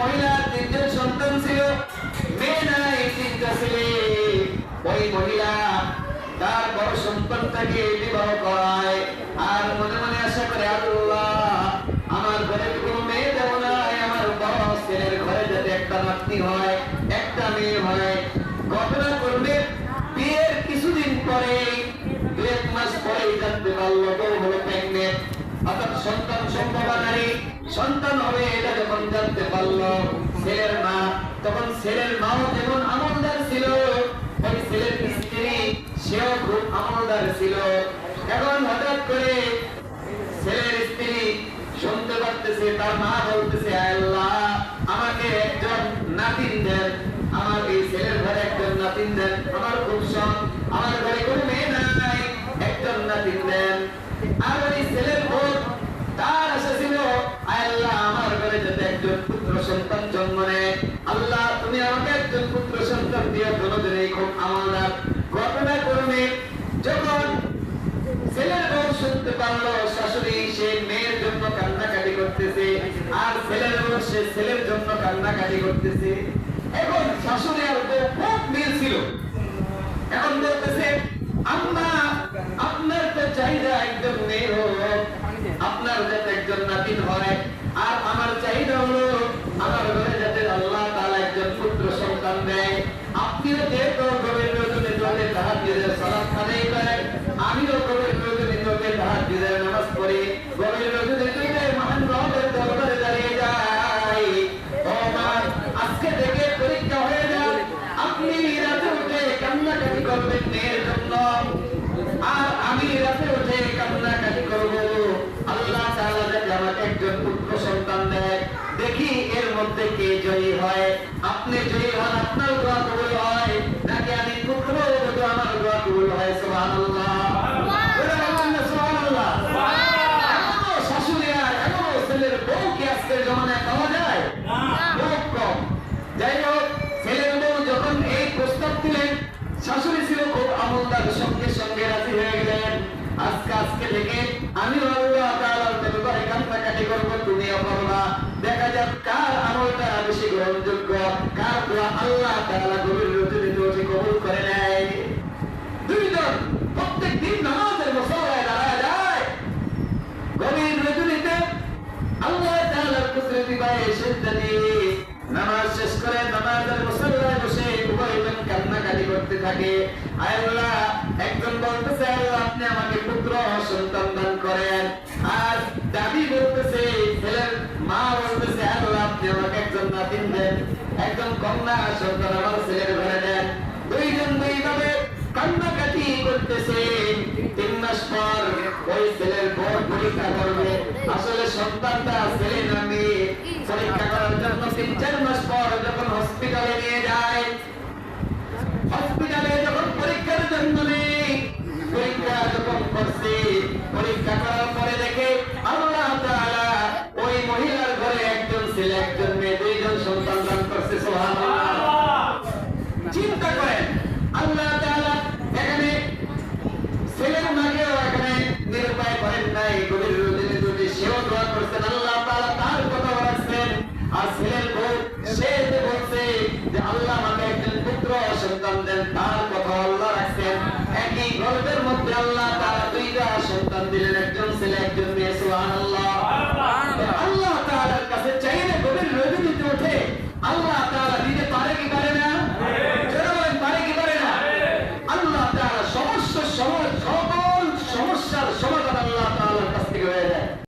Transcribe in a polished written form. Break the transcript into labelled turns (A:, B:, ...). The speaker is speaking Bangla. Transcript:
A: মহিলার তিনজন সন্তান ছিল, মেয়ে নাই, তিনটা ছেলে। ওই মহিলা তার বড় সন্তানটাকে বিবাহ করায় আর মনে মনে আশা করে, আল্লাহ আমার ঘরে কোনো মেয়ে দেব নাই, আমার বড় ছেলের ঘরে যাতে একটা নাতনি হয়, একটা মেয়ে হয়। ঘটনা করবে বিয়ের কিছুদিন পরে, 2-1 মাস পরেই জানতে পারলো বউ হলো প্রেগনেন্ট, অর্থাৎ সন্তান সম্ভবা নারী, সন্তান হবে। এটা যখন জানতে পারলো ছেলের মা, তখন ছেলের মাও যেমন আমলদার ছিল, ওই ছেলের স্ত্রী সেও খুব আমলদার ছিল। এখন হঠাৎ করে ছেলের স্ত্রী শুনতে পারতেছে তার মা বলতেছে, আল্লাহ আমাকে একজন নাতিন দেন, আমার এই ছেলের ঘরে একজন নাতিন দেন, আমার খুব শখ, আমার ঘরে কোনো মেয়ে নাই, একজন নাতিন দেন। আর ওই ছেলের বউ তার আশা ছিল, আল্লাহ আমার ঘরে যাতে একজন পুত্র সন্তান জন্ম নেয়, আল্লাহ তুমি আমাকে একজন পুত্র সন্তান দিও, কোনদিনই খুব আমলদার। ঘটনা করবে যখন ছেলের বউ শুনতে পারলো শাশুড়ি সে মেয়ের জন্য কান্নাকাটি করতেছে, আর ছেলের বউ সে ছেলের জন্য কান্নাকাটি করতেছে। এখন শাশুড়ি আর বউ খুব মিল ছিল। এখন বলতেছে, আম্মা আপনার তো চাহিদা একজন মেয়ে হোক, আপনার যাতে একজন নাতিন হয়, আর আমার চাহিদা হলো আমার ঘরে যাতে আল্লাহ তাআলা একজন পুত্র সন্তান দেয়। আপনিও যেহেতু গভীর রজনী জলে তাহাজ্জুদের সালাত আদায় করেন, আমিও গভীর রজনী জলে তাহাজ্জুদের নামাজ পড়ি, গভীর রজনী জলে মহান রবের দরবারে দাঁড়িয়ে যাই। ও মা, আজকে থেকে পরীক্ষা হয়ে যান, আপনি রাতে উঠে কান্নাকাটি করবেন মেয়ের জন্য, আর আমি রাতে উঠে কান্নাকাটি করব, আল্লাহ তাআলা যাতে আমাকে একজন পুত্র সন্তান দেয়। দেখি এর মধ্যে কে জয়ী হয়। আপনি জয়ী হন, আপনার দোয়া কবুল হয়, নাকি আমি পুত্র হবো, আমার দোয়া কবুল হয়। সুবহানাল্লাহ, সুবহানাল্লাহ। এখনো শাশুড়ি আর এখনো ছেলের বউ কি আজকের জমানায় পাওয়া যায়? খুব কম। যাই হোক, ছেলের বউ যখন এই প্রস্তাব দিলেন, শাশুড়ি ছিল খুব আমলদার, সঙ্গে সঙ্গে রাজি হয়ে গেলেন। আজকে থেকে আমি আল্লাহ তাআলার দরবারে কান্নাকাটি করব, তুমিও করবা। দেখা যাক কার আমলটা বেশি গ্রহণযোগ্য, কার দোয়া আল্লাহ তাআলা গভীর রজনীতে উঠে কবুল করে নেয়। দুইজন প্রত্যেক দিন নামাজের মুসল্লায় দাঁড়ায় যায়, গভীর রজনীতে আল্লাহ তাআলার কুদরতি বায়ে সিজদা দিয়ে নামাজ শেষ করে নামাজের মুসল্লায় বসে উভয়জন কান্নাকাটি করতে থাকে। আল্লাহ একজন বলতেছে, আল্লাহ আপনি আমাকে পুত্র সন্তান দান করেন, আর দাবি বলতেছে, ছেলের মা বলতেছে, আল্লাহ আপনি আমাকে একজন নাতিন দেন, একজন কন্যা সন্তান আমার ছেলের ঘরে দেন। দুইজন দুইভাবে কান্নাকাটি করতেছে। 3 মাস পর ওই ছেলের বড় পরীক্ষা করবে, আসলে সন্তানটা ছেলে না মেয়ে। পরীক্ষা করার জন্য 3-4 মাস পর যখন হসপিটালে নিয়ে যায়, হসপিটালে যখন পরীক্ষার জন্য নেই, পরীক্ষা যখন করছে, পরীক্ষা করার পরে দেখে আল্লাহ তাআলা ওই মহিলার ঘরে একজন ছেলে একজন মেয়ে, 2জন সন্তান দান করছে। সুবহানাল্লাহ। চিন্তা করেন, আল্লাহ তাআলা এখানে ছেলের মাকেও এখানে নির্ভয় করেন নাই, গভীর রজনী যদি সেও দোয়া করছেন, আল্লাহ তাআলা তার কথা রাখছেন। আর ছেলের বউ সে যে বলছে যে আল্লাহ আমাকে একজন পুত্র সন্তান দেন, তার কথা আল্লাহ রাখছেন। একই গর্ভের মধ্যে আল্লাহ তাআলা